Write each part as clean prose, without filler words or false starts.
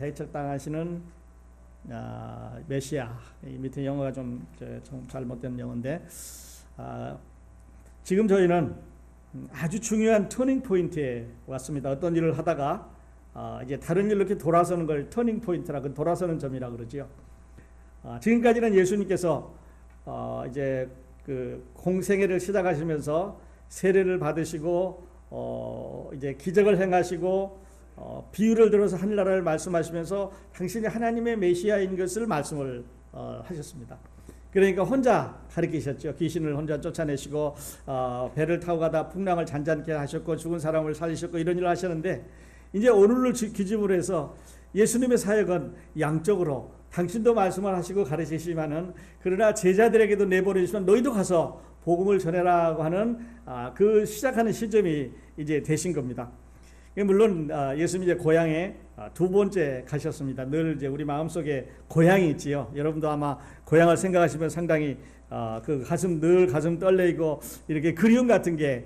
배척당하시는 메시아. 이 밑에 영어가 좀 잘못된 영어인데, 지금 저희는 아주 중요한 터닝 포인트에 왔습니다. 어떤 일을 하다가 이제 다른 일로 이렇게 돌아서는 걸 터닝 포인트라고, 돌아서는 점이라 그러지요. 지금까지는 예수님께서 이제 그 공생애를 시작하시면서 세례를 받으시고 이제 기적을 행하시고 비유를 들어서 하늘나라를 말씀하시면서 당신이 하나님의 메시아인 것을 말씀을 하셨습니다. 그러니까 혼자 가르치셨죠. 귀신을 혼자 쫓아내시고 배를 타고 가다 풍랑을 잔잔케 하셨고 죽은 사람을 살리셨고 이런 일을 하셨는데, 이제 오늘을 기준으로 해서 예수님의 사역은 양적으로 당신도 말씀을 하시고 가르치시지만은, 그러나 제자들에게도 내보내주시면 너희도 가서 복음을 전해라고 하는 그 시작하는 시점이 이제 되신 겁니다. 물론 예수님이 이제 고향에 두 번째 가셨습니다. 늘 이제 우리 마음속에 고향이 있지요. 여러분도 아마 고향을 생각하시면 상당히 그 늘 가슴 떨리고 이렇게 그리움 같은 게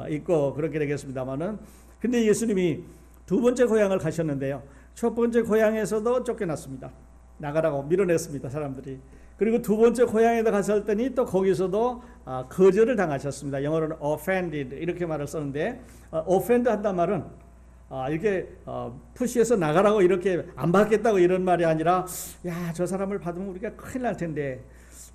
있고 그렇게 되겠습니다만은, 근데 예수님이 두 번째 고향을 가셨는데요. 첫 번째 고향에서도 쫓겨났습니다. 나가라고 밀어냈습니다, 사람들이. 그리고 두 번째 고향에 갔더니 또 거기서도 거절을 당하셨습니다. 영어로는 offended 이렇게 말을 썼는데, offend 한단 말은 이렇게 푸시해서 나가라고 이렇게 안 받겠다고 이런 말이 아니라, 야, 저 사람을 받으면 우리가 큰일 날 텐데,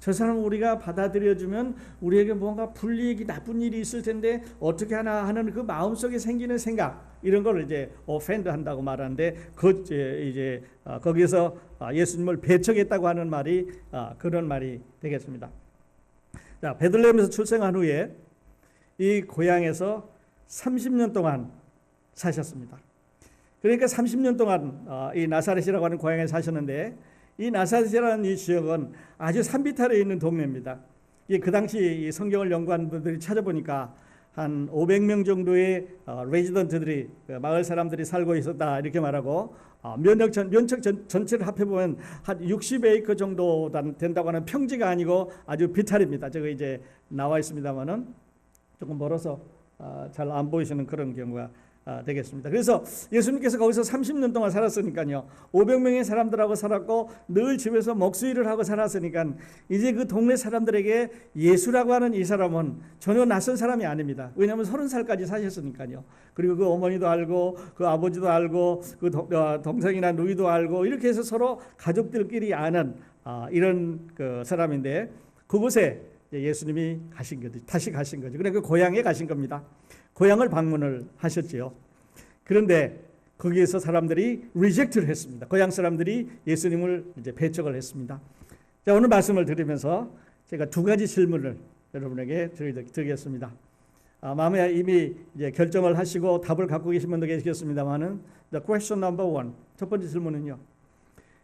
저 사람을 우리가 받아들여주면 우리에게 뭔가 불이익이 나쁜 일이 있을 텐데 어떻게 하나 하는 그 마음속에 생기는 생각, 이런 걸 이제 offend 한다고 말하는데, 이제 거기에서 예수님을 배척했다고 하는 말이 그런 말이 되겠습니다. 자, 베들레헴에서 출생한 후에 이 고향에서 30년 동안 사셨습니다. 그러니까 30년 동안 이 나사렛이라고 하는 고향에 사셨는데, 이 나사렛이라는 이 지역은 아주 산비탈에 있는 동네입니다. 그 당시 이 성경을 연구한 분들이 찾아보니까 한 500명 정도의 레지던트들이, 마을 사람들이 살고 있었다 이렇게 말하고, 면적 전체를 합해보면 한 60에이커 정도 된다고 하는 평지가 아니고 아주 비탈입니다. 저거 이제 나와 있습니다만은 조금 멀어서 잘 안 보이시는 그런 경우가 되겠습니다. 그래서 예수님께서 거기서 30년 동안 살았으니까요, 500명의 사람들하고 살았고 늘 집에서 먹수일을 하고 살았으니까, 이제 그 동네 사람들에게 예수라고 하는 이 사람은 전혀 낯선 사람이 아닙니다. 왜냐하면 30살까지 사셨으니까요. 그리고 그 어머니도 알고 그 아버지도 알고 그 동생이나 누이도 알고, 이렇게 해서 서로 가족들끼리 아는 이런 그 사람인데, 그곳에 예수님이 가신 거죠. 다시 가신 거죠. 그러니까 고향에 가신 겁니다. 고향을 방문을 하셨지요. 그런데 거기에서 사람들이 리젝트를 했습니다. 고향 사람들이 예수님을 이제 배척을 했습니다. 자, 오늘 말씀을 드리면서 제가 두 가지 질문을 여러분에게 드리겠습니다. 마음에 이미 이제 결정을 하시고 답을 갖고 계신 분도 계시겠습니다만은, the question number one, 첫 번째 질문은요,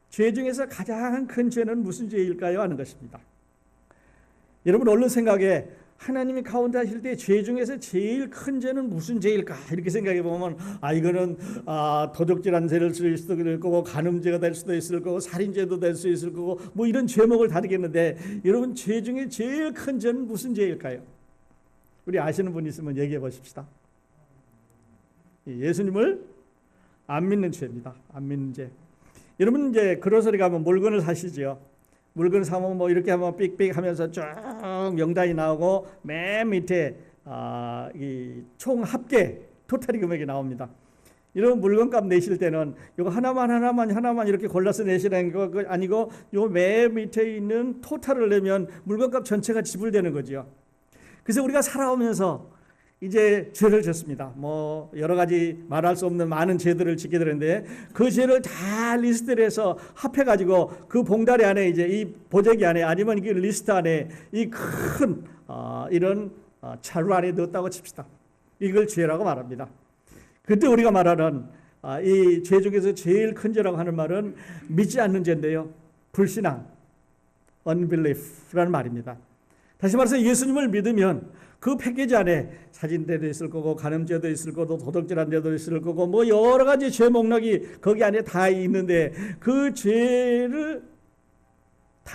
죄 중에서 가장 큰 죄는 무슨 죄일까요? 하는 것입니다. 여러분 얼른 생각에, 하나님이 가운데 하실 때 죄 중에서 제일 큰 죄는 무슨 죄일까? 이렇게 생각해 보면, 이거는 도적질한 죄를 수도 있을 거고, 간음죄가 될 수도 있을 거고, 살인죄도 될 수 있을 거고, 뭐 이런 죄목을 다루겠는데, 여러분 죄 중에 제일 큰 죄는 무슨 죄일까요? 우리 아시는 분 있으면 얘기해 보십시다. 예수님을 안 믿는 죄입니다. 안 믿는 죄. 여러분 이제 그로서리 가면 물건을 사시죠. 물건 사면 뭐 이렇게 하면 삑삑 하면서 쭉 명단이 나오고, 맨 밑에 이 총 합계 토탈이 금액이 나옵니다. 이런 물건값 내실 때는 이거 하나만 이렇게 골라서 내시라는 거 아니고, 요 맨 밑에 있는 토탈을 내면 물건값 전체가 지불되는 거죠. 그래서 우리가 살아오면서 이제 죄를 졌습니다. 뭐 여러 가지 말할 수 없는 많은 죄들을 짓게 되는데, 그 죄를 다 리스트를 해서 합해가지고 그 봉다리 안에, 이제 이 보재기 안에, 아니면 이 리스트 안에 이 큰 이런 자루 안에 넣었다고 칩시다. 이걸 죄라고 말합니다. 그때 우리가 말하는 이 죄 중에서 제일 큰 죄라고 하는 말은 믿지 않는 죄인데요, 불신앙, unbelief라는 말입니다. 다시 말해서 예수님을 믿으면 그 패키지 안에 살인죄도 있을 거고, 간음죄도 있을 거고, 도둑질한 죄도 있을 거고, 뭐 여러 가지 죄 목록이 거기 안에 다 있는데, 그 죄를 다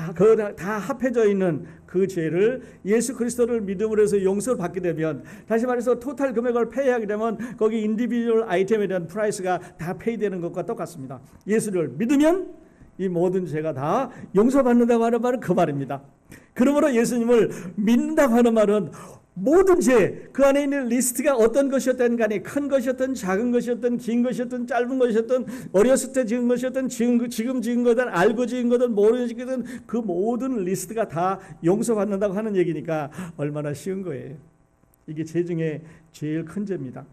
다 합해져 있는 그 죄를 예수 그리스도를 믿음으로 해서 용서를 받게 되면, 다시 말해서 토탈 금액을 페이하게 되면 거기 인디비주얼 아이템에 대한 프라이스가 다 페이되는 것과 똑같습니다. 예수를 믿으면 이 모든 죄가 다 용서받는다고 하는 말은 그 말입니다. 그러므로 예수님을 믿는다고 하는 말은 모든 죄, 그 안에 있는 리스트가 어떤 것이었든 간에, 큰 것이었든 작은 것이었든 긴 것이었든 짧은 것이었든 어렸을 때 지은 것이었든 지금 지은 거든 알고 지은 거든 모르는 거든 그 모든 리스트가 다 용서받는다고 하는 얘기니까 얼마나 쉬운 거예요. 이게 죄 중에 제일 큰 죄입니다.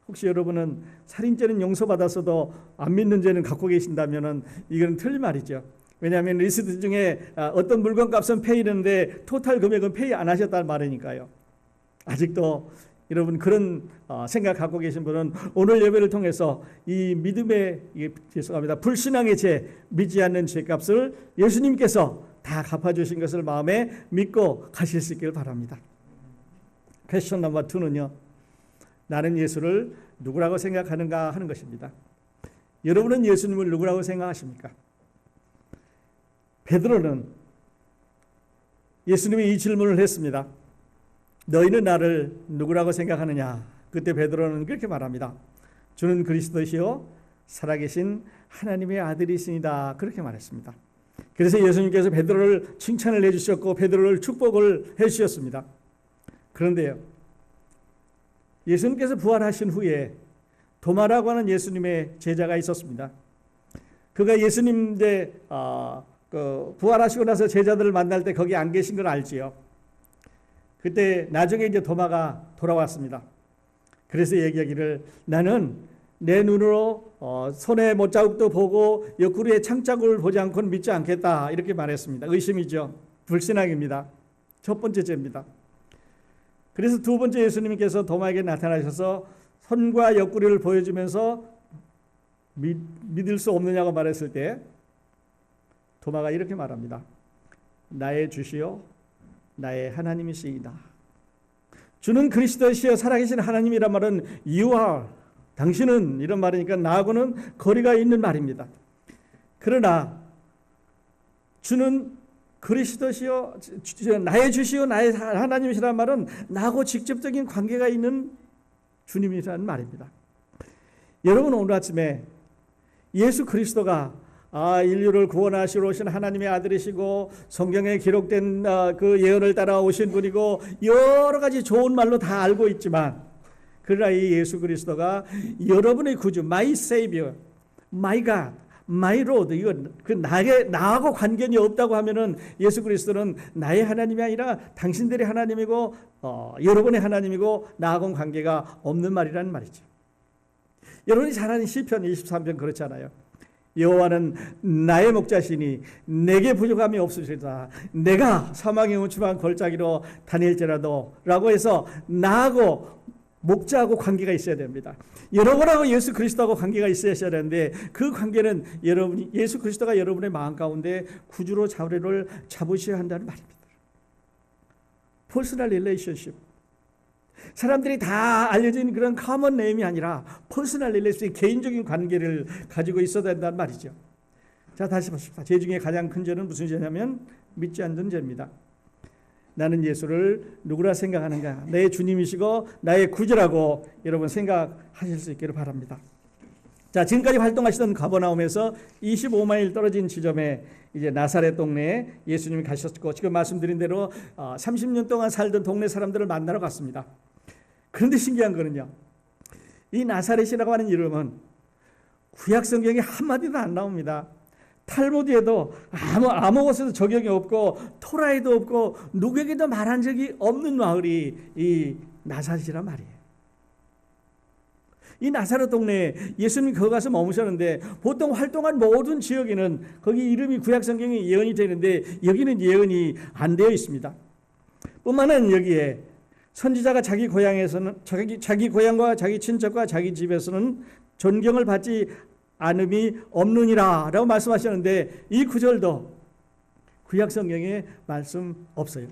혹시 여러분은 살인죄는 용서받았어도 안 믿는 죄는 갖고 계신다면 이건 틀린 말이죠. 왜냐하면 리스트 중에 어떤 물건값은 페이되는데 토탈 금액은 페이 안 하셨다는 말이니까요. 아직도 여러분 그런 생각 갖고 계신 분은 오늘 예배를 통해서 이 믿음의, 죄송합니다, 불신앙의 죄, 믿지 않는 죄값을 예수님께서 다 갚아주신 것을 마음에 믿고 가실 수 있기를 바랍니다. 퀘스천 넘버 2는요, 나는 예수를 누구라고 생각하는가 하는 것입니다. 여러분은 예수님을 누구라고 생각하십니까? 베드로는 예수님이 이 질문을 했습니다. 너희는 나를 누구라고 생각하느냐? 그때 베드로는 그렇게 말합니다. 주는 그리스도시요 살아계신 하나님의 아들이시니다. 그렇게 말했습니다. 그래서 예수님께서 베드로를 칭찬을 해주셨고 베드로를 축복을 해주셨습니다. 그런데요, 예수님께서 부활하신 후에 도마라고 하는 예수님의 제자가 있었습니다. 그가 예수님의 부활하시고 나서 제자들을 만날 때 거기 안 계신 걸 알지요. 그때 나중에 이제 도마가 돌아왔습니다. 그래서 얘기하기를, 나는 내 눈으로 손의 못자국도 보고 옆구리에 창자국을 보지 않고는 믿지 않겠다, 이렇게 말했습니다. 의심이죠. 불신앙입니다. 첫 번째 죄입니다. 그래서 두 번째 예수님께서 도마에게 나타나셔서 손과 옆구리를 보여주면서 믿을 수 없느냐고 말했을 때 도마가 이렇게 말합니다. 나의 주시요 나의 하나님이시이다. 주는 그리스도시여 살아계신 하나님이란 말은 You are, 당신은, 이런 말이니까 나하고는 거리가 있는 말입니다. 그러나 주는 그리스도시여 나의 주시여 나의 하나님이시란 말은 나하고 직접적인 관계가 있는 주님이라는 말입니다. 여러분, 오늘 아침에 예수 그리스도가 인류를 구원하시러 오신 하나님의 아들이시고 성경에 기록된 그 예언을 따라 오신 분이고 여러 가지 좋은 말로 다 알고 있지만, 그러나 이 예수 그리스도가 여러분의 구주, My Savior, My God, My Lord, 이거 나하고 관계가 없다고 하면은 예수 그리스도는 나의 하나님이 아니라 당신들의 하나님이고 여러분의 하나님이고 나하고는 관계가 없는 말이라는 말이죠. 여러분이 잘 아는 시편 23편 그렇잖아요. 여호와는 나의 목자시니 내게 부족함이 없으시다. 내가 사망의 음침한 골짜기로 다닐지라도 라고 해서 나하고 목자하고 관계가 있어야 됩니다. 여러분하고 예수 그리스도하고 관계가 있어야 되는데 그 관계는 여러분이 예수 그리스도가 여러분의 마음 가운데 구주로 자리를 잡으셔야 한다는 말입니다. 퍼스널 릴레이션십. 사람들이 다 알려진 그런 커먼 네임이 아니라 퍼스널 릴레이션십, 개인적인 관계를 가지고 있어야 된다는 말이죠. 자, 다시 보십시다. 죄 중에 가장 큰 죄는 무슨 죄냐면 믿지 않는 죄입니다. 나는 예수를 누구라 생각하는가? 내 주님이시고 나의 구주라고 여러분 생각하실 수 있기를 바랍니다. 자, 지금까지 활동하시던 가버나움에서 25마일 떨어진 지점에 이제 나사렛 동네에 예수님이 가셨고, 지금 말씀드린 대로 30년 동안 살던 동네 사람들을 만나러 갔습니다. 그런데 신기한 거는요, 이 나사렛이라고 하는 이름은 구약 성경에 한마디도 안 나옵니다. 탈무드에도 아무 곳에도 적용이 없고 토라에도 없고 누구에게도 말한 적이 없는 마을이 이 나사렛이란 말이에요. 이 나사렛 동네에 예수님이 거기 가서 머무셨는데 보통 활동한 모든 지역에는 거기 이름이 구약 성경에 예언이 되는데 여기는 예언이 안 되어 있습니다. 뿐만 아니라 여기에 선지자가 자기 고향에서는 자기 고향과 자기 친척과 자기 집에서는 존경을 받지 않음이 없느니라 라고 말씀하셨는데 이 구절도 구약 성경에 말씀 없어요.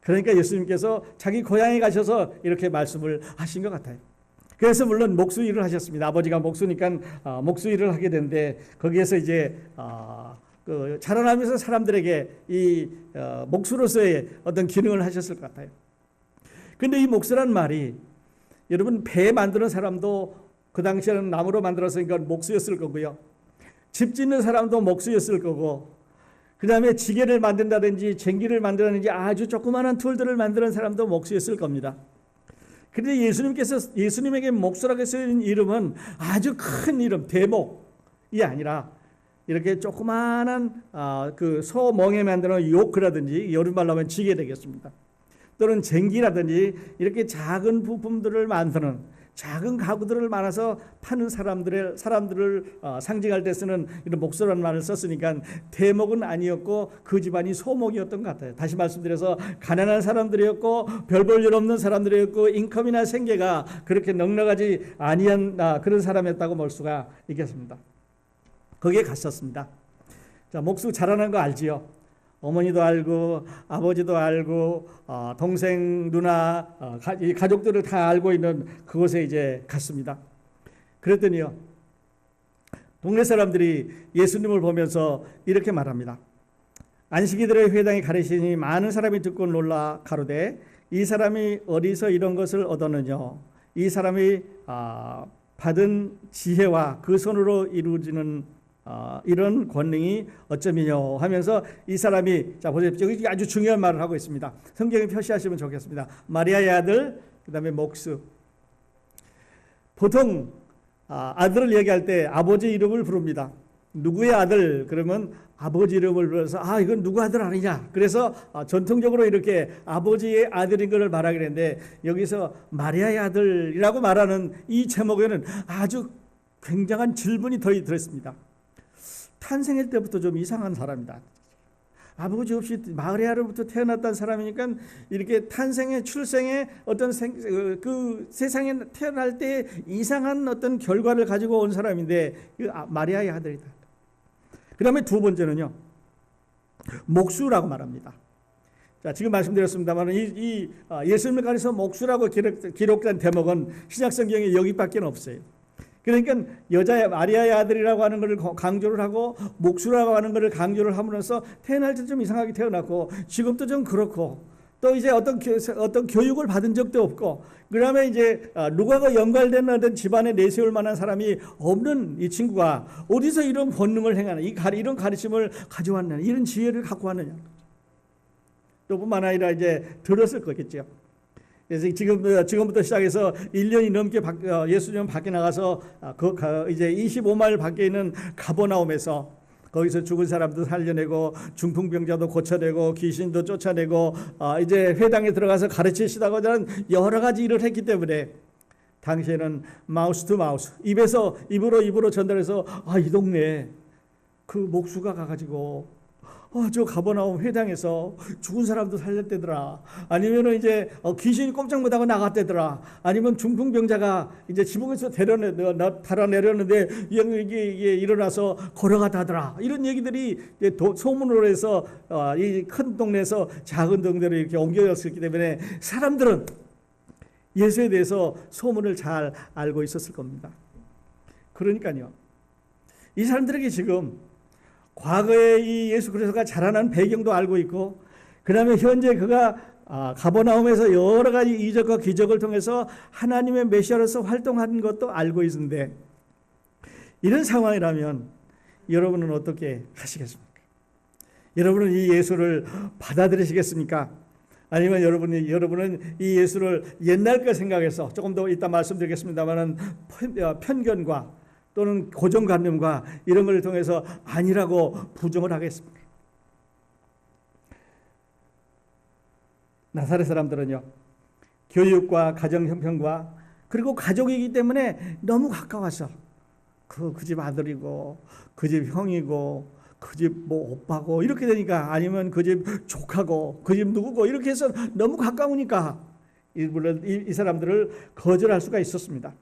그러니까 예수님께서 자기 고향에 가셔서 이렇게 말씀을 하신 것 같아요. 그래서 물론 목수 일을 하셨습니다. 아버지가 목수니까 목수 일을 하게 되는데 거기에서 이제 자라나면서 사람들에게 이 목수로서의 어떤 기능을 하셨을 것 같아요. 근데 이 목수란 말이 여러분 배 만드는 사람도 그 당시에는 나무로 만들었으니까 목수였을 거고요. 집 짓는 사람도 목수였을 거고, 그 다음에 지게를 만든다든지 쟁기를 만든다든지 아주 조그마한 툴들을 만드는 사람도 목수였을 겁니다. 그런데 예수님에게 목수라고 쓰인 이름은 아주 큰 이름, 대목이 아니라 이렇게 조그마한 그 소멍에 만드는 요크라든지 여름말로 하면 지게 되겠습니다. 또는 쟁기라든지 이렇게 작은 부품들을 만드는 작은 가구들을 말아서 파는 사람들을 상징할 때 쓰는 이런 목수라는 말을 썼으니까 대목은 아니었고 그 집안이 소목이었던 것 같아요. 다시 말씀드려서 가난한 사람들이었고 별 볼 일 없는 사람들이었고 인컴이나 생계가 그렇게 넉넉하지 아니한 그런 사람이었다고 볼 수가 있겠습니다. 거기에 갔었습니다. 자, 목수 잘하는 거 알지요? 어머니도 알고 아버지도 알고 동생 누나 이 가족들을 다 알고 있는 그곳에 이제 갔습니다. 그랬더니요, 동네 사람들이 예수님을 보면서 이렇게 말합니다. 안식일의 회당에 가르치니 많은 사람이 듣고 놀라 가로되 이 사람이 어디서 이런 것을 얻었느냐? 이 사람이 받은 지혜와 그 손으로 이루어지는 이런 권능이 어쩌미냐 하면서 이 사람이, 자 보십시오, 여기 아주 중요한 말을 하고 있습니다. 성경에 표시하시면 좋겠습니다. 마리아의 아들, 그 다음에 목수. 보통 아들을 얘기할 때 아버지 이름을 부릅니다. 누구의 아들 그러면 아버지 이름을 불러서 이건 누구 아들 아니냐, 그래서 전통적으로 이렇게 아버지의 아들인 것을 말하게 되는데, 여기서 마리아의 아들이라고 말하는 이 제목에는 아주 굉장한 질문이 들어있습니다. 탄생할 때부터 좀 이상한 사람이다. 아버지 없이 마리아로부터 태어났다는 사람이니까 이렇게 출생에 어떤 그 세상에 태어날 때 이상한 어떤 결과를 가지고 온 사람인데 마리아의 아들이다. 그 다음에 두 번째는요, 목수라고 말합니다. 자, 지금 말씀드렸습니다만 이 예수님을 가리켜 목수라고 기록된 대목은 신약성경에 여기밖에 없어요. 그러니까 여자의 마리아의 아들이라고 하는 것을 강조를 하고 목수라고 하는 것을 강조를 함으로써 태어날 때 좀 이상하게 태어났고 지금도 좀 그렇고 또 이제 어떤 교육을 받은 적도 없고, 그다음에 이제 누가가 연관된 어떤 집안에 내세울 만한 사람이 없는 이 친구가 어디서 이런 본능을 행하느냐, 이런 가르침을 가져왔느냐, 이런 지혜를 갖고 왔느냐. 또 뿐만 아니라 이제 들었을 거겠죠. 그래서 지금부터 시작해서 1년이 넘게 예수님 밖에 나가서 이제 25마일 밖에 있는 가버나움에서 거기서 죽은 사람도 살려내고 중풍병자도 고쳐내고 귀신도 쫓아내고 이제 회당에 들어가서 가르치시다고 하는 여러 가지 일을 했기 때문에 당시에는 마우스 투 마우스, 입에서 입으로 전달해서 이 동네에 그 목수가 가가지고 저 가버나움 회당에서 죽은 사람도 살렸대더라. 아니면은 이제 귀신이 꼼짝 못하고 나갔대더라. 아니면 중풍병자가 이제 지붕에서 달아내렸는데 이게 일어나서 걸어가다더라. 이런 얘기들이 이제 소문으로 해서 이 큰 동네에서 작은 동네로 이렇게 옮겨졌기 때문에 사람들은 예수에 대해서 소문을 잘 알고 있었을 겁니다. 그러니까요, 이 사람들에게 지금 과거에 이 예수 그리스도가 자라난 배경도 알고 있고, 그 다음에 현재 그가 가버나움에서 여러 가지 이적과 기적을 통해서 하나님의 메시아로서 활동한 것도 알고 있는데, 이런 상황이라면 여러분은 어떻게 하시겠습니까? 여러분은 이 예수를 받아들이시겠습니까? 아니면 여러분은 이 예수를 옛날 거 생각해서, 조금 더 이따 말씀드리겠습니다만은 편견과 또는 고정관념과 이런 걸 통해서 아니라고 부정을 하겠습니다. 나사렛 사람들은요, 교육과 가정 형편과 그리고 가족이기 때문에 너무 가까워서 그 집 아들이고 그 집 형이고 그 집 뭐 오빠고 이렇게 되니까, 아니면 그 집 조카고 그 집 누구고 이렇게 해서 너무 가까우니까 이 사람들을 거절할 수가 있었습니다.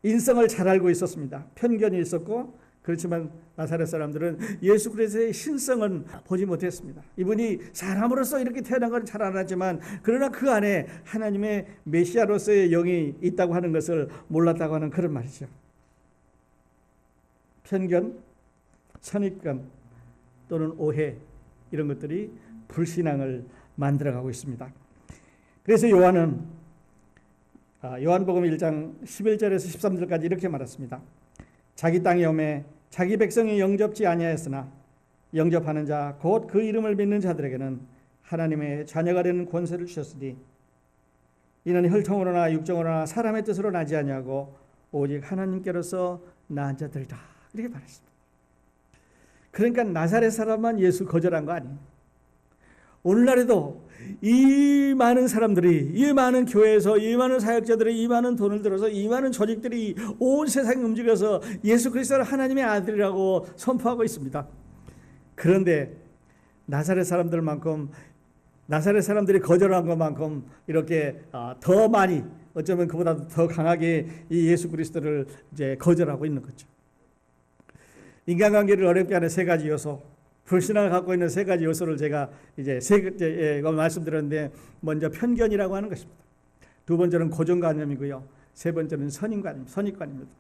인성을 잘 알고 있었습니다. 편견이 있었고, 그렇지만 나사렛 사람들은 예수 그리스도의 신성은 보지 못했습니다. 이분이 사람으로서 이렇게 태어난 건 잘 알았지만, 그러나 그 안에 하나님의 메시아로서의 영이 있다고 하는 것을 몰랐다고 하는 그런 말이죠. 편견, 선입견, 또는 오해 이런 것들이 불신앙을 만들어가고 있습니다. 그래서 요한은 요한복음 1장 11절에서 13절까지 이렇게 말했습니다. 자기 땅에 오매 자기 백성이 영접지 아니하였으나 영접하는 자 곧 그 이름을 믿는 자들에게는 하나님의 자녀가 되는 권세를 주셨으니 이는 혈통으로나 육정으로나 사람의 뜻으로 나지 아니하고 오직 하나님께로서 낳은 자들이다. 이렇게 말했습니다. 그러니까 나사렛 사람만 예수 거절한 거 아니에요. 오늘날에도 이 많은 사람들이, 이 많은 교회에서, 이 많은 사역자들이 이 많은 돈을 들어서 이 많은 조직들이 온 세상에 움직여서 예수 그리스도를 하나님의 아들이라고 선포하고 있습니다. 그런데 나사렛 사람들이 거절한 것만큼 이렇게 더 많이, 어쩌면 그보다 더 강하게 이 예수 그리스도를 이제 거절하고 있는 거죠. 인간관계를 어렵게 하는 세 가지 요소, 불신앙을 갖고 있는 세 가지 요소를 제가 이제 말씀드렸는데, 먼저 편견이라고 하는 것입니다. 두 번째는 고정관념이고요. 세 번째는 선입관입니다.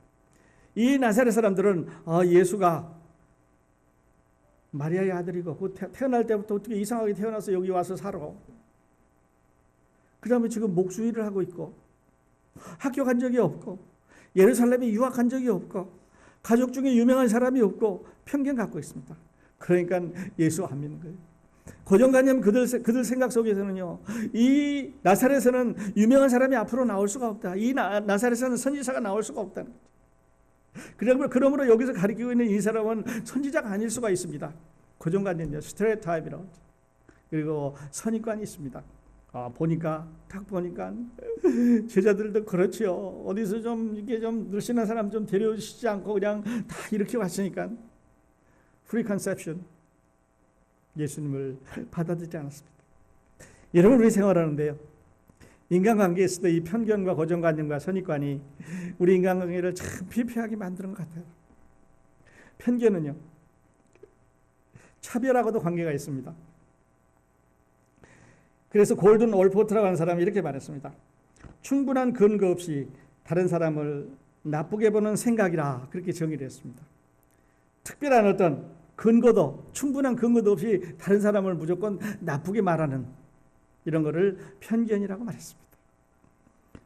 이 나사렛 사람들은 예수가 마리아의 아들이고 태어날 때부터 어떻게 이상하게 태어나서 여기 와서 살아. 그 다음에 지금 목수일을 하고 있고 학교 간 적이 없고 예루살렘에 유학한 적이 없고 가족 중에 유명한 사람이 없고 편견 갖고 있습니다. 그러니까 예수 안 믿는 거예요. 고정관념 그들 생각 속에서는요, 이 나사렛에는 유명한 사람이 앞으로 나올 수가 없다. 이 나사렛에는 선지자가 나올 수가 없다는 거죠. 그러므로 여기서 가리키고 있는 이 사람은 선지자가 아닐 수가 있습니다. 고정관념이요, 스테레오타입이라고. 그리고 선입관이 있습니다. 딱 보니까 제자들도 그렇지요. 어디서 좀 이게 좀 늘씬한 사람 좀 데려오시지 않고 그냥 다 이렇게 왔으니까 프리컨셉션, 예수님을 받아들이지 않았습니다. 여러분, 우리 생활하는데요, 인간관계에서도 이 편견과 고정관념과 선입관이 우리 인간관계를 참 피폐하게 만드는 것 같아요. 편견은요, 차별하고도 관계가 있습니다. 그래서 골든 올포트라고 하는 사람이 이렇게 말했습니다. 충분한 근거 없이 다른 사람을 나쁘게 보는 생각이라, 그렇게 정의를 했습니다. 특별한 어떤 충분한 근거도 없이 다른 사람을 무조건 나쁘게 말하는 이런 거를 편견이라고 말했습니다.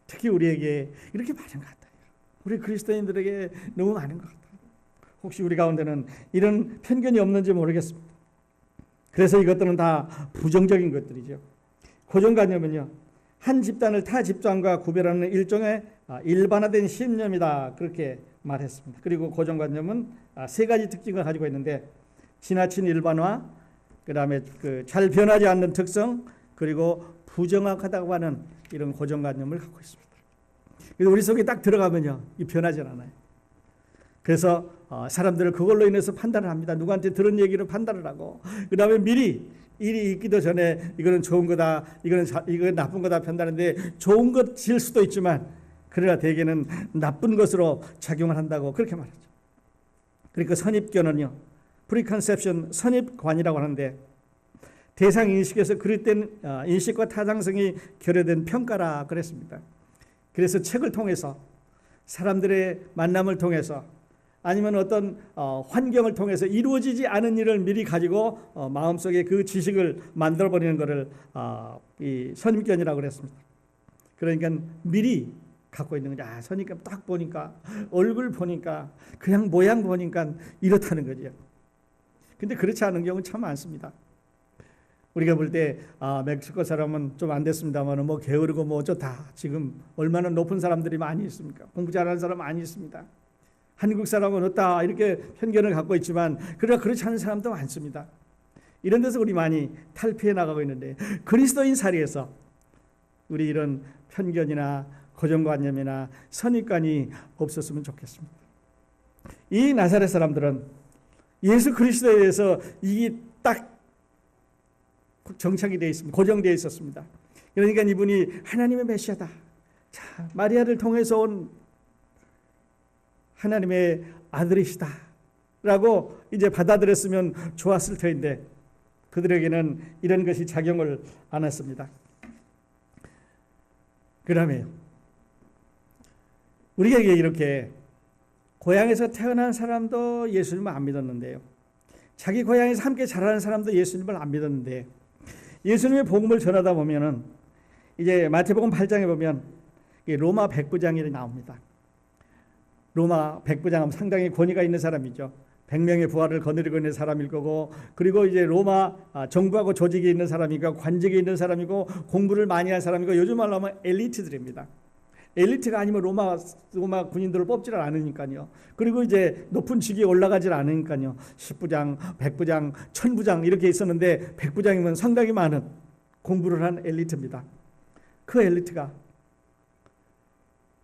특히 우리에게 이렇게 많은 것 같아요. 우리 그리스도인들에게 너무 많은 것 같아요. 혹시 우리 가운데는 이런 편견이 없는지 모르겠습니다. 그래서 이것들은 다 부정적인 것들이죠. 고정관념은요, 한 집단을 타 집단과 구별하는 일종의 일반화된 신념이다, 그렇게 말했습니다. 그리고 고정관념은 세 가지 특징을 가지고 있는데, 지나친 일반화, 그 다음에 잘 변하지 않는 특성, 그리고 부정확하다고 하는 이런 고정관념을 갖고 있습니다. 그래서 우리 속에 딱 들어가면요, 이 변하지 않아요. 그래서 사람들을 그걸로 인해서 판단을 합니다. 누구한테 들은 얘기를 판단을 하고, 그 다음에 미리 일이 있기도 전에 이거는 좋은 거다, 이거는 나쁜 거다 판단하는데, 좋은 것일 수도 있지만 그러나 대개는 나쁜 것으로 작용을 한다고 그렇게 말하죠. 그러니까 선입견은요, 프리컨셉션, 선입관이라고 하는데, 대상 인식에서 그릇된 인식과 타당성이 결여된 평가라 그랬습니다. 그래서 책을 통해서, 사람들의 만남을 통해서, 아니면 어떤 환경을 통해서 이루어지지 않은 일을 미리 가지고 마음속에 그 지식을 만들어버리는 것을 이 선입견이라고 그랬습니다. 그러니까 미리 갖고 있는 거죠. 선입견 딱 보니까, 얼굴 보니까, 그냥 모양 보니까 이렇다는 거죠. 근데 그렇지 않은 경우는 참 많습니다. 우리가 볼 때 멕시코 사람은 좀 안 됐습니다만 뭐 게으르고 뭐 어쩌다, 지금 얼마나 높은 사람들이 많이 있습니까? 공부 잘하는 사람 많이 있습니다. 한국 사람은 어따, 이렇게 편견을 갖고 있지만 그러나 그렇지 않은 사람도 많습니다. 이런 데서 우리 많이 탈피해 나가고 있는데, 그리스도인 사리에서 우리 이런 편견이나 고정관념이나 선입관이 없었으면 좋겠습니다. 이 나사렛 사람들은 예수 그리스도에 대해서 이게 딱 정착이 되어 있습니다. 고정되어 있었습니다. 그러니까 이분이 하나님의 메시아다, 자, 마리아를 통해서 온 하나님의 아들이시다 라고 이제 받아들였으면 좋았을 터인데, 그들에게는 이런 것이 작용을 안 했습니다. 그 다음에 우리에게 이렇게 고향에서 태어난 사람도 예수님을 안 믿었는데요, 자기 고향에서 함께 자라는 사람도 예수님을 안 믿었는데 예수님의 복음을 전하다 보면은 이제 마태복음 8장에 보면 로마 백부장이 나옵니다. 로마 백부장은 상당히 권위가 있는 사람이죠. 100명의 부하를 거느리고 있는 사람일 거고, 그리고 이제 로마 정부하고 조직이 있는 사람이고, 관직이 있는 사람이고, 공부를 많이 한 사람이고, 요즘 말로 하면 엘리트들입니다. 엘리트가 아니면 로마 군인들을 뽑지를 않으니까요. 그리고 이제 높은 직위에 올라가질 않으니까요. 10부장, 100부장, 1000부장 이렇게 있었는데 100부장이면 상당히 많은 공부를 한 엘리트입니다. 그 엘리트가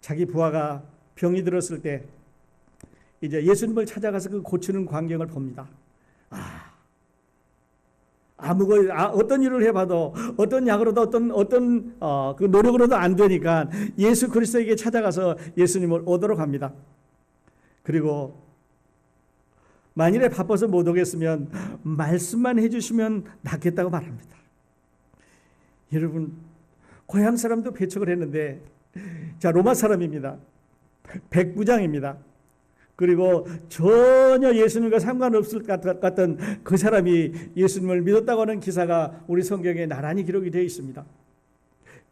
자기 부하가 병이 들었을 때 이제 예수님을 찾아가서 그 고치는 광경을 봅니다. 어떤 일을 해봐도 어떤 약으로도 어떤 그 노력으로도 안 되니까 예수 그리스도에게 찾아가서 예수님을 오도록 합니다. 그리고 만일에 바빠서 못 오겠으면 말씀만 해주시면 낫겠다고 말합니다. 여러분, 고향 사람도 배척을 했는데, 자, 로마 사람입니다. 백부장입니다. 그리고 전혀 예수님과 상관없을 것 같던 그 사람이 예수님을 믿었다고 하는 기사가 우리 성경에 나란히 기록이 되어 있습니다.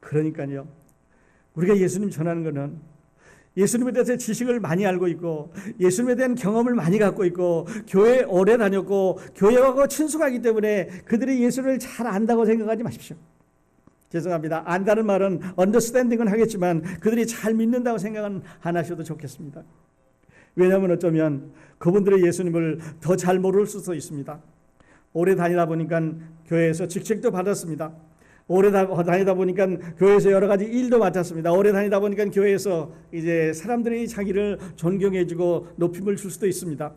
그러니까요, 우리가 예수님 전하는 것은 예수님에 대해서 지식을 많이 알고 있고 예수님에 대한 경험을 많이 갖고 있고 교회에 오래 다녔고 교회하고 친숙하기 때문에 그들이 예수를 잘 안다고 생각하지 마십시오. 죄송합니다. 안다는 말은 언더스탠딩은 하겠지만 그들이 잘 믿는다고 생각은 안 하셔도 좋겠습니다. 왜냐하면 어쩌면 그분들의 예수님을 더 잘 모를 수도 있습니다. 오래 다니다 보니까 교회에서 직책도 받았습니다. 오래 다니다 보니까 교회에서 여러 가지 일도 맡았습니다. 오래 다니다 보니까 교회에서 이제 사람들이 자기를 존경해주고 높임을 줄 수도 있습니다.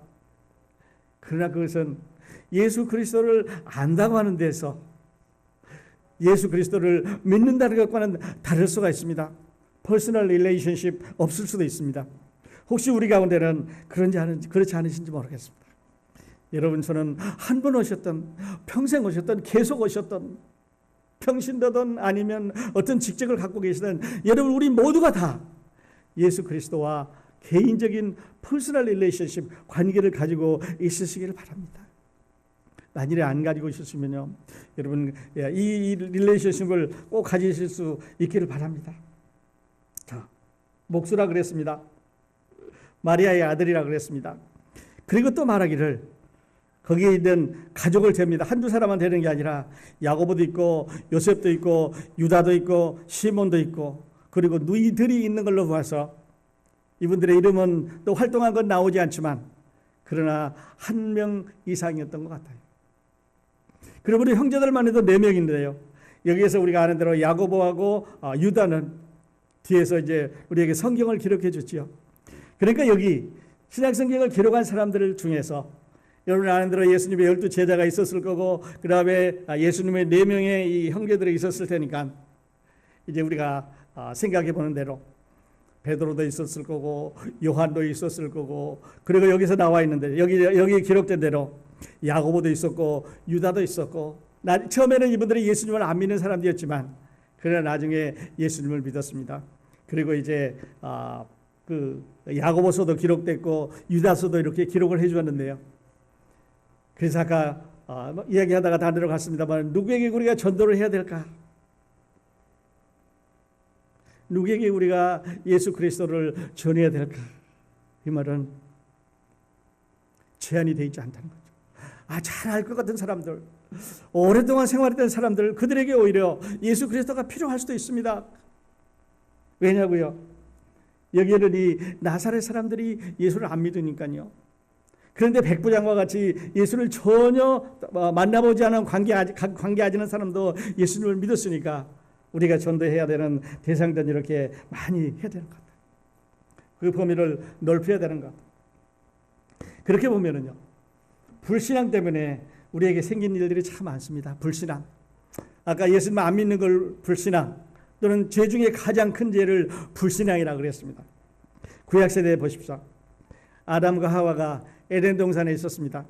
그러나 그것은 예수 그리스도를 안다고 하는 데서 예수 그리스도를 믿는다는 것과는 다를 수가 있습니다. 퍼스널 릴레이션십 없을 수도 있습니다. 혹시 우리 가운데는 그렇지 않으신지 모르겠습니다. 여러분, 저는 한 번 오셨던, 평생 오셨던, 계속 오셨던, 평신도든 아니면 어떤 직책을 갖고 계시든 여러분, 우리 모두가 다 예수 그리스도와 개인적인 퍼스널 릴레이션십 관계를 가지고 있으시기를 바랍니다. 만일에 안 가지고 있으시면요, 여러분, 이 릴레이션십을 꼭 가지실 수 있기를 바랍니다. 자, 목수라 그랬습니다. 마리아의 아들이라 그랬습니다. 그리고 또 말하기를 거기에 있는 가족을 잽니다. 한두 사람만 되는 게 아니라 야고보도 있고 요셉도 있고 유다도 있고 시몬도 있고 그리고 누이들이 있는 걸로 봐서 이분들의 이름은 또 활동한 건 나오지 않지만 그러나 한 명 이상이었던 것 같아요. 그리고 우리 형제들만 해도 4명인데요. 여기에서 우리가 아는 대로 야고보하고 유다는 뒤에서 이제 우리에게 성경을 기록해 줬지요. 그러니까 여기 신약성경을 기록한 사람들 중에서 여러분 아는 대로 예수님의 12 제자가 있었을 거고 그 다음에 예수님의 4명의 이 형제들이 있었을 테니까 이제 우리가 생각해 보는 대로 베드로도 있었을 거고 요한도 있었을 거고 그리고 여기서 나와 있는데 여기 기록된 대로 야고보도 있었고 유다도 있었고 처음에는 이분들이 예수님을 안 믿는 사람들이었지만 그러나 나중에 예수님을 믿었습니다. 그리고 이제 그 야고보서도 기록됐고 유다서도 이렇게 기록을 해주었는데요. 그래서 아까 이야기하다가 다 들어갔습니다만 누구에게 우리가 전도를 해야 될까? 누구에게 우리가 예수 그리스도를 전해야 될까? 이 말은 제한이 되어 있지 않다는 거죠. 잘 알 것 같은 사람들, 오랫동안 생활했던 사람들, 그들에게 오히려 예수 그리스도가 필요할 수도 있습니다. 왜냐고요? 여기에는 이 나사렛 사람들이 예수를 안 믿으니까요. 그런데 백부장과 같이 예수를 전혀 만나보지 않은 관계하지 않은 사람도 예수님을 믿었으니까 우리가 전도해야 되는 대상들은 이렇게 많이 해야 되는 것 같아요. 그 범위를 넓혀야 되는 것 같아요. 그렇게 보면은요, 불신앙 때문에 우리에게 생긴 일들이 참 많습니다. 불신앙. 아까 예수님 안 믿는 걸 불신앙 또는 죄 중에 가장 큰 죄를 불신앙이라고 그랬습니다. 구약세대에 보십시오. 아담과 하와가 에덴 동산에 있었습니다.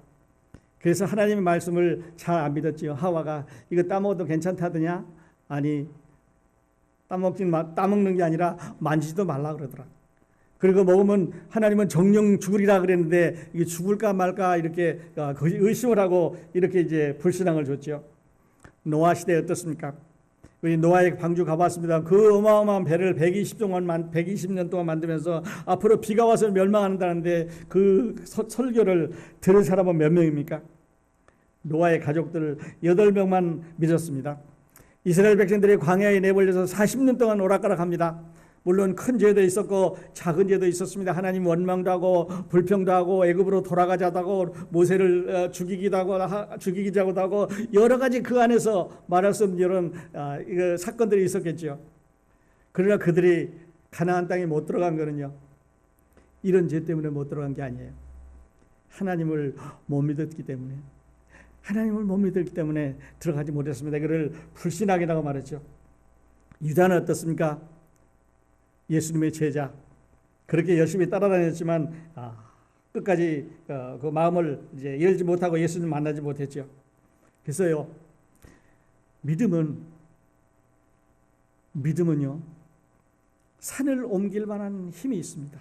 그래서 하나님의 말씀을 잘 안 믿었지요. 하와가 이거 따먹어도 괜찮다더냐? 아니, 따먹는 게 아니라 만지지도 말라 그러더라. 그리고 먹으면 하나님은 정령 죽으리라 그랬는데 이게 죽을까 말까 이렇게 의심을 하고 이렇게 이제 불신앙을 줬죠. 노아 시대 어떻습니까? 우리 노아의 방주 가봤습니다. 그 어마어마한 배를 120년 동안 만들면서 앞으로 비가 와서 멸망한다는데 그 설교를 들은 사람은 몇 명입니까? 노아의 가족들 8명만 믿었습니다. 이스라엘 백성들이 광야에 내몰려서 40년 동안 오락가락합니다. 물론 큰 죄도 있었고 작은 죄도 있었습니다. 하나님 원망도 하고 불평도 하고 애굽으로 돌아가자도 하고 모세를 죽이기도 하고 여러 가지 그 안에서 말할 수 없는 이런 사건들이 있었겠죠. 그러나 그들이 가나안 땅에 못 들어간 거는요, 이런 죄 때문에 못 들어간 게 아니에요. 하나님을 못 믿었기 때문에, 하나님을 못 믿었기 때문에 들어가지 못했습니다. 이거를 불신앙이라고 말했죠. 유다는 어떻습니까? 예수님의 제자, 그렇게 열심히 따라다녔지만 끝까지 그 마음을 이제 열지 못하고 예수님 만나지 못했죠. 그래서요, 믿음은요 산을 옮길 만한 힘이 있습니다.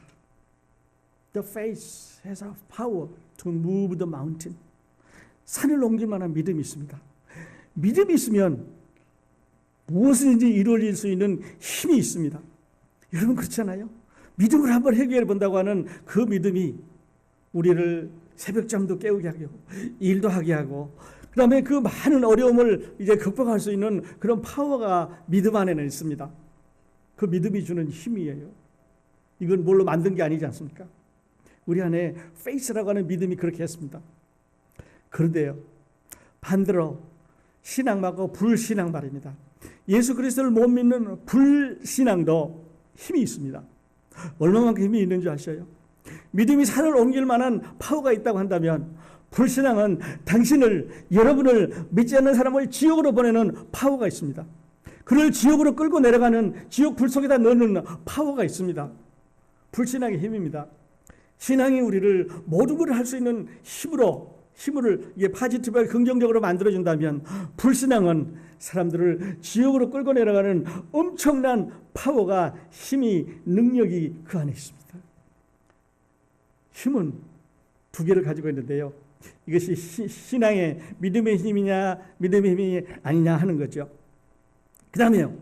The faith has a power to move the mountain. 산을 옮길 만한 믿음이 있습니다. 믿음이 있으면 무엇이든지 이루어질 수 있는 힘이 있습니다. 여러분 그렇잖아요. 믿음을 한번 해결해 본다고 하는 그 믿음이 우리를 새벽잠도 깨우게 하고 일도 하게 하고 그 다음에 그 많은 어려움을 이제 극복할 수 있는 그런 파워가 믿음 안에는 있습니다. 그 믿음이 주는 힘이에요. 이건 뭘로 만든 게 아니지 않습니까? 우리 안에 페이스라고 하는 믿음이 그렇게 했습니다. 그런데요, 반대로 신앙 말고 불신앙 말입니다. 예수 그리스도를 못 믿는 불신앙도 힘이 있습니다. 얼마만큼 힘이 있는 줄 아셔요? 믿음이 산을 옮길 만한 파워가 있다고 한다면 불신앙은 여러분을 믿지 않는 사람을 지옥으로 보내는 파워가 있습니다. 그를 지옥으로 끌고 내려가는 지옥 불 속에다 넣는 파워가 있습니다. 불신앙의 힘입니다. 신앙이 우리를 모든 것을 할 수 있는 힘을 파지티브하게 긍정적으로 만들어준다면 불신앙은 사람들을 지옥으로 끌고 내려가는 엄청난 파워가, 힘이, 능력이 그 안에 있습니다. 힘은 두 개를 가지고 있는데요, 이것이 신앙의 믿음의 힘이냐 믿음의 힘이 아니냐 하는 거죠. 그 다음에요,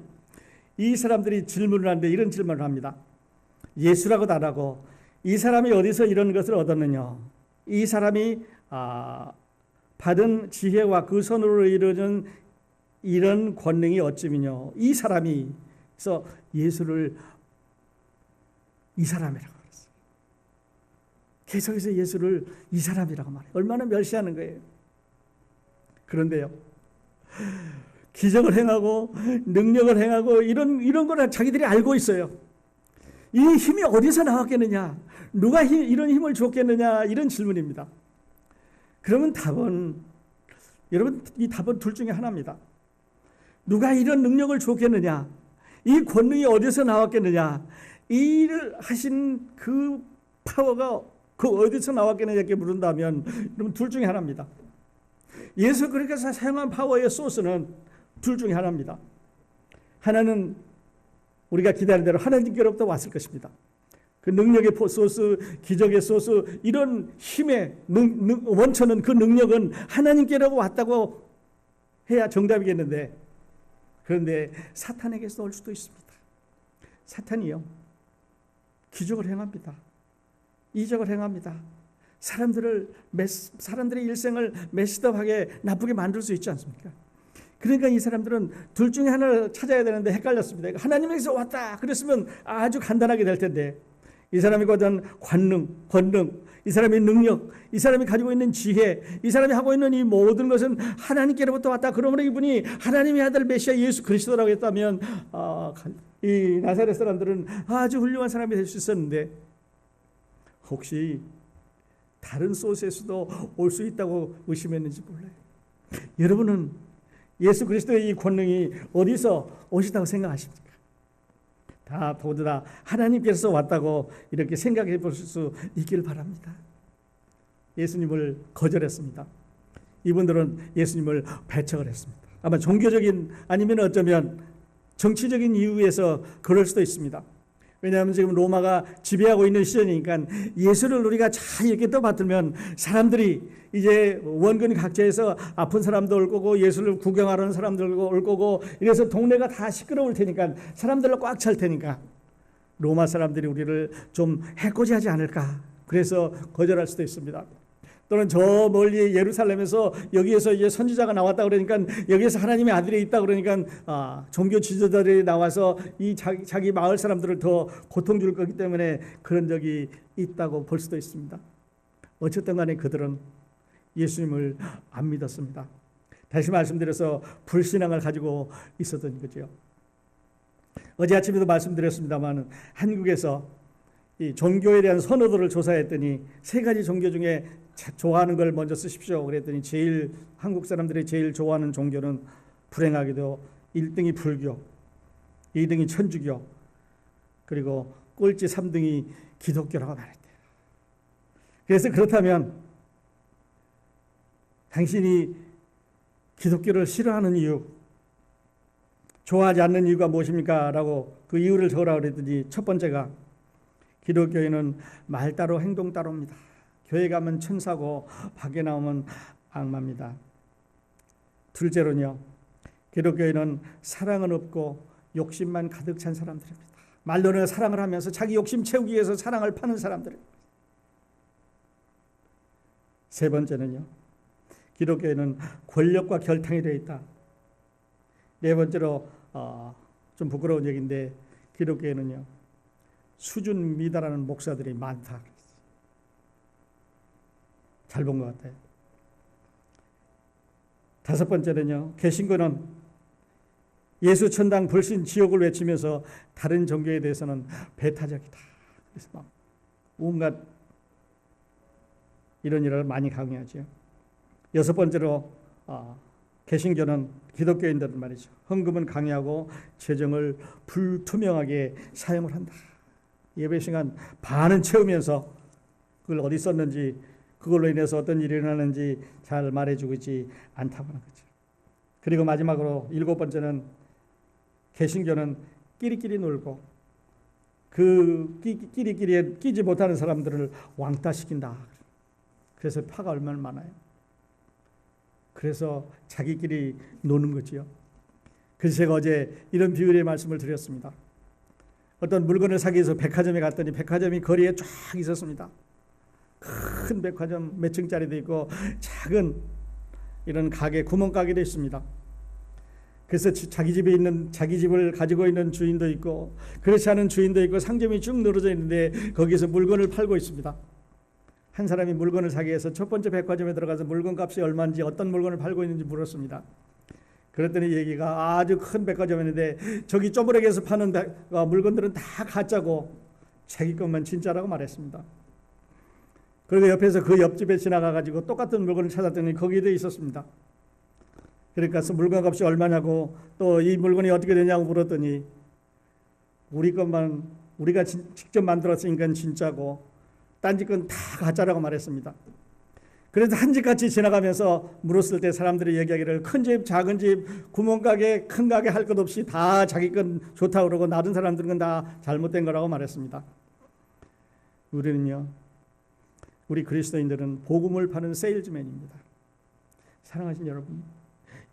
이 사람들이 질문을 하는데 이런 질문을 합니다. 예수라고도 안 하고 이 사람이 어디서 이런 것을 얻었느냐, 이 사람이 받은 지혜와 그 손으로 이루어진 이런 권능이 어찌미뇨. 이 사람이, 그래서 예수를 이 사람이라고 그랬어요. 계속해서 예수를 이 사람이라고 말해요. 얼마나 멸시하는 거예요. 그런데요, 기적을 행하고 능력을 행하고 이런 거를 자기들이 알고 있어요. 이 힘이 어디서 나왔겠느냐, 누가 이런 힘을 줬겠느냐, 이런 질문입니다. 그러면 여러분 이 답은 둘 중에 하나입니다. 누가 이런 능력을 줬겠느냐, 이 권능이 어디서 나왔겠느냐, 이 일을 하신 그 파워가 어디서 나왔겠느냐 이렇게 물은다면 여러분 둘 중에 하나입니다. 예수 그리스도께서 사용한 파워의 소스는 둘 중에 하나입니다. 하나는 우리가 기다린 대로 하나님께로부터 왔을 것입니다. 그 능력의 소스, 기적의 소스, 이런 힘의 원천은, 그 능력은 하나님께로 왔다고 해야 정답이겠는데, 그런데 사탄에게서 올 수도 있습니다. 사탄이요, 기적을 행합니다. 이적을 행합니다. 사람들의 일생을 메시드업하게 나쁘게 만들 수 있지 않습니까? 그러니까 이 사람들은 둘 중에 하나를 찾아야 되는데 헷갈렸습니다. 하나님에게서 왔다 그랬으면 아주 간단하게 될 텐데, 이 사람이 가진 권능, 이 사람의 능력, 이 사람이 가지고 있는 지혜, 이 사람이 하고 있는 이 모든 것은 하나님께로부터 왔다. 그러므로 이분이 하나님의 아들 메시아 예수 그리스도라고 했다면 이 나사렛 사람들은 아주 훌륭한 사람이 될 수 있었는데, 혹시 다른 소스에서도 올 수 있다고 의심했는지 몰라요. 여러분은 예수 그리스도의 이 권능이 어디서 오시다고 생각하십니까? 모두 다 하나님께서 왔다고 이렇게 생각해 보실 수 있기를 바랍니다. 예수님을 거절했습니다. 이분들은 예수님을 배척을 했습니다. 아마 종교적인, 아니면 어쩌면 정치적인 이유에서 그럴 수도 있습니다. 왜냐하면 지금 로마가 지배하고 있는 시절이니까 예수를 우리가 잘 이렇게 떠받들면 사람들이 이제 원근 각지에서 아픈 사람도 올 거고 예수를 구경하는 사람들도 올 거고 이래서 동네가 다 시끄러울 테니까 사람들로 꽉 찰 테니까 로마 사람들이 우리를 좀 해코지하지 않을까. 그래서 거절할 수도 있습니다. 또는 저 멀리 예루살렘에서 여기에서 이제 선지자가 나왔다 그러니까 여기에서 하나님의 아들이 있다 그러니까 종교 지도자들이 나와서 이 자기 마을 사람들을 더 고통 줄 거기 때문에 그런 적이 있다고 볼 수도 있습니다. 어쨌든 간에 그들은 예수님을 안 믿었습니다. 다시 말씀드려서 불신앙을 가지고 있었던 거죠. 어제 아침에도 말씀드렸습니다만 한국에서 이 종교에 대한 선호도를 조사했더니 세 가지 종교 중에 좋아하는 걸 먼저 쓰십시오. 그랬더니 한국 사람들이 제일 좋아하는 종교는 불행하게도 1등이 불교, 2등이 천주교, 그리고 꼴찌 3등이 기독교라고 말했대요. 그래서 그렇다면 당신이 기독교를 싫어하는 이유, 좋아하지 않는 이유가 무엇입니까? 라고 그 이유를 적으라 그랬더니 첫 번째가 기독교인은 말 따로 행동 따로입니다. 교회 가면 천사고 밖에 나오면 악마입니다. 둘째로는요, 기독교인은 사랑은 없고 욕심만 가득 찬 사람들입니다. 말로는 사랑을 하면서 자기 욕심 채우기 위해서 사랑을 파는 사람들입니다. 세 번째는요, 기독교인은 권력과 결탕이 되어 있다. 네 번째로 좀 부끄러운 얘기인데 기독교인은요, 수준 미달하는 목사들이 많다. 잘 본 것 같아요. 다섯 번째는요, 개신교는 예수 천당 불신 지옥을 외치면서 다른 종교에 대해서는 배타적이다. 그래서 막 온갖 이런 일을 많이 강요하죠. 여섯 번째로 개신교는 기독교인들은 말이죠, 헌금은 강요하고 재정을 불투명하게 사용을 한다. 예배 시간 반은 채우면서 그걸 어디 썼는지, 그걸로 인해서 어떤 일이 일어나는지 잘 말해주고 있지 않다고 하는 거죠. 그리고 마지막으로 일곱 번째는 개신교는 끼리끼리 놀고 그 끼리끼리에 끼지 못하는 사람들을 왕따시킨다. 그래서 파가 얼마나 많아요. 그래서 자기끼리 노는 거지요. 그래서 제가 어제 이런 비유의 말씀을 드렸습니다. 어떤 물건을 사기 위해서 백화점에 갔더니 백화점이 거리에 쫙 있었습니다. 큰 백화점 몇 층짜리도 있고 작은 이런 가게, 구멍가게도 있습니다. 그래서 자기 집을 가지고 있는 주인도 있고 그렇지 않은 주인도 있고 상점이 쭉 늘어져 있는데 거기서 물건을 팔고 있습니다. 한 사람이 물건을 사기 위해서 첫 번째 백화점에 들어가서 물건 값이 얼마인지, 어떤 물건을 팔고 있는지 물었습니다. 그랬더니 얘기가 아주 큰 백화점이었는데 저기 쪼브레기에서 파는 물건들은 다 가짜고 자기 것만 진짜라고 말했습니다. 그리고 옆에서 그 옆집에 지나가가지고 똑같은 물건을 찾았더니 거기도 있었습니다. 그러니까 물건 값이 얼마냐고, 또 이 물건이 어떻게 되냐고 물었더니 우리 것만 우리가 직접 만들었으니까 진짜고 딴 집 건 다 가짜라고 말했습니다. 그래서 한 집같이 지나가면서 물었을 때 사람들이 얘기하기를 큰 집, 작은 집, 구멍가게, 큰 가게 할 것 없이 다 자기 건 좋다고 그러고 다른 사람들은 다 잘못된 거라고 말했습니다. 우리는요, 우리 그리스도인들은 복음을 파는 세일즈맨입니다. 사랑하신 여러분,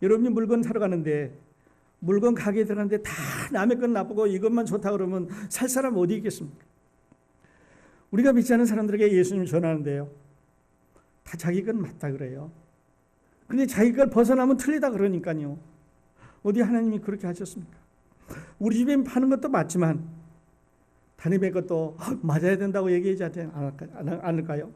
여러분이 물건 사러 가는데 물건 가게에 들어가는데 다 남의 건 나쁘고 이것만 좋다 그러면 살 사람 어디 있겠습니까? 우리가 믿지 않은 사람들에게 예수님 전하는데요, 다 자기 건 맞다 그래요. 근데 자기 걸 벗어나면 틀리다 그러니까요. 어디 하나님이 그렇게 하셨습니까? 우리 집에 파는 것도 맞지만 다님의 것도 맞아야 된다고 얘기하지 않을까요?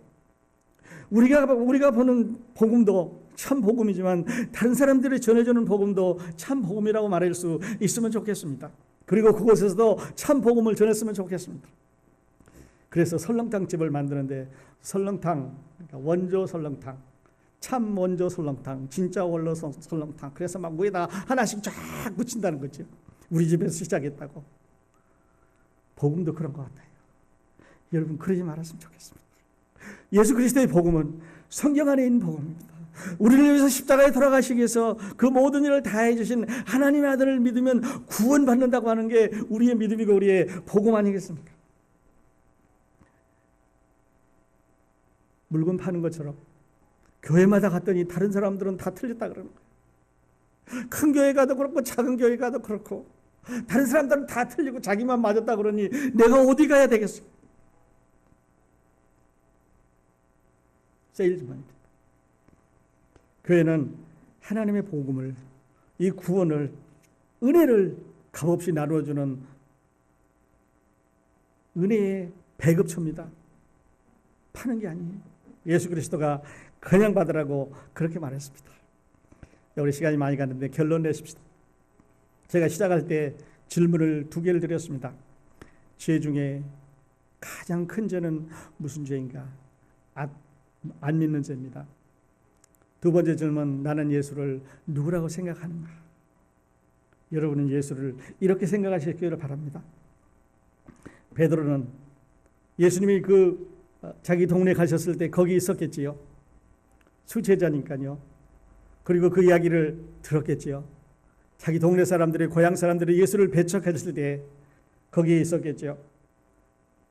우리가 보는 복음도 참 복음이지만 다른 사람들이 전해주는 복음도 참 복음이라고 말할 수 있으면 좋겠습니다. 그리고 그곳에서도 참 복음을 전했으면 좋겠습니다. 그래서 설렁탕 집을 만드는데 설렁탕, 그러니까 원조 설렁탕, 참 원조 설렁탕, 진짜 원로 설렁탕, 그래서 막 위에다 하나씩 쫙 붙인다는 거죠. 우리 집에서 시작했다고. 복음도 그런 것 같아요. 여러분 그러지 말았으면 좋겠습니다. 예수 그리스도의 복음은 성경 안에 있는 복음입니다. 우리를 위해서 십자가에 돌아가시기 위해서 그 모든 일을 다 해주신 하나님의 아들을 믿으면 구원받는다고 하는 게 우리의 믿음이고 우리의 복음 아니겠습니까? 물건 파는 것처럼 교회마다 갔더니 다른 사람들은 다 틀렸다 그러는 거예요. 큰 교회 가도 그렇고 작은 교회 가도 그렇고 다른 사람들은 다 틀리고 자기만 맞았다 그러니 내가 어디 가야 되겠어? 세일즈만입니다. 교회는 하나님의 복음을, 이 구원을, 은혜를 값없이 나누어주는 은혜의 배급처입니다. 파는 게 아니에요. 예수 그리스도가 그냥 받으라고 그렇게 말했습니다. 우리 시간이 많이 갔는데 결론 내십시다. 제가 시작할 때 질문을 2개를 드렸습니다. 죄 중에 가장 큰 죄는 무슨 죄인가? 안 믿는 죄입니다. 2번째 질문, 나는 예수를 누구라고 생각하는가? 여러분은 예수를 이렇게 생각하시기를 바랍니다. 베드로는 예수님이 자기 동네 가셨을 때 거기 있었겠지요. 수제자니까요. 그리고 그 이야기를 들었겠지요. 자기 동네 사람들이, 고향 사람들이 예수를 배척했을 때 거기에 있었겠죠.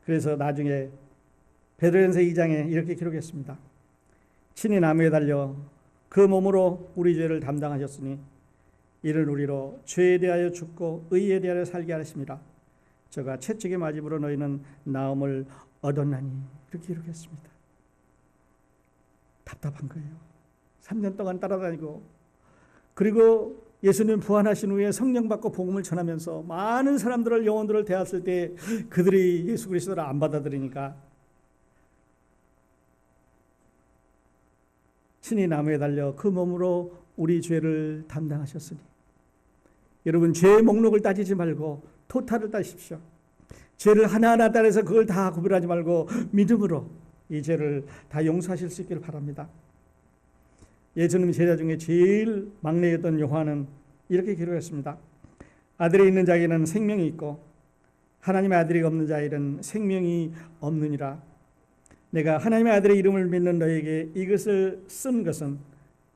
그래서 나중에 베드로전서 2장에 이렇게 기록했습니다. 친히 나무에 달려 그 몸으로 우리 죄를 담당하셨으니 이는 우리로 죄에 대하여 죽고 의에 대하여 살게 하심이라. 저가 채찍에 맞음으로 너희는 나음을 얻었나니. 이렇게 기록했습니다. 답답한 거예요. 3년 동안 따라다니고, 그리고 예수님 부활하신 후에 성령 받고 복음을 전하면서 많은 사람들을, 영혼들을 대했을 때 그들이 예수 그리스도를 안 받아들이니까 친히 나무에 달려 그 몸으로 우리 죄를 담당하셨으니. 여러분, 죄의 목록을 따지지 말고 토탈을 따십시오. 죄를 하나하나 따라서 그걸 다 구별하지 말고 믿음으로 이 죄를 다 용서하실 수 있기를 바랍니다. 예수님 제자 중에 제일 막내였던 요한은 이렇게 기록했습니다. 아들이 있는 자에게는 생명이 있고 하나님의 아들이 없는 자에게는 생명이 없느니라. 내가 하나님의 아들의 이름을 믿는 너에게 이것을 쓴 것은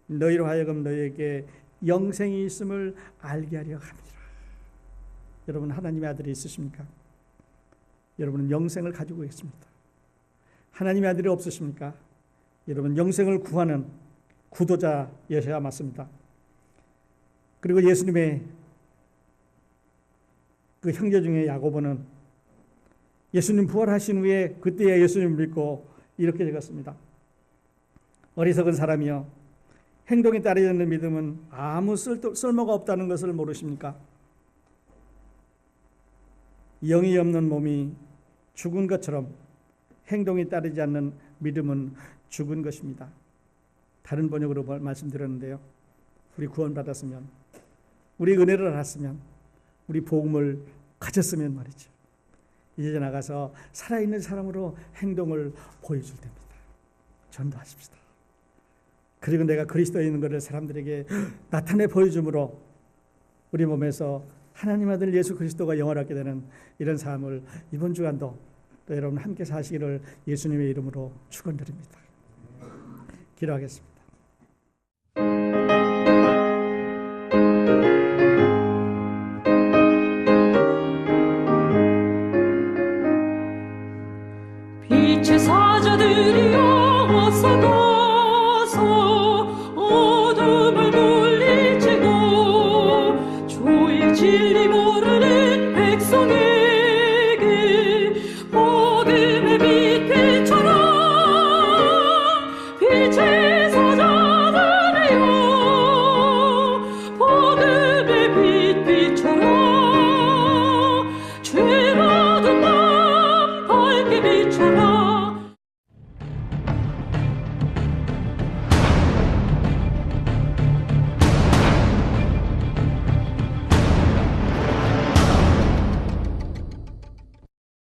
너희로 하여금 너희에게 영생이 있음을 알게 하려 함이라. 여러분, 하나님의 아들이 있으십니까? 여러분은 영생을 가지고 있습니다. 하나님의 아들이 없으십니까? 여러분, 영생을 구하는 구도자여셔야 맞습니다. 그리고 예수님의 그 형제 중에 야고보는 예수님 부활하신 후에 그때야 예수님을 믿고 이렇게 적었습니다. 어리석은 사람이여, 행동에 따르지 않는 믿음은 아무 쓸모가 없다는 것을 모르십니까? 영이 없는 몸이 죽은 것처럼 행동이 따르지 않는 믿음은 죽은 것입니다. 다른 번역으로 말씀드렸는데요. 우리 구원받았으면, 우리 은혜를 알았으면, 우리 복음을 가졌으면 말이죠. 이제 나가서 살아있는 사람으로 행동을 보여줄 때입니다. 전도하십시다. 그리고 내가 그리스도에 있는 것을 사람들에게 나타내 보여줌으로 우리 몸에서 하나님 아들 예수 그리스도가 영원하게 되는 이런 삶을 이번 주간도 또 여러분 함께 사시기를 예수님의 이름으로 축원드립니다. 기도하겠습니다.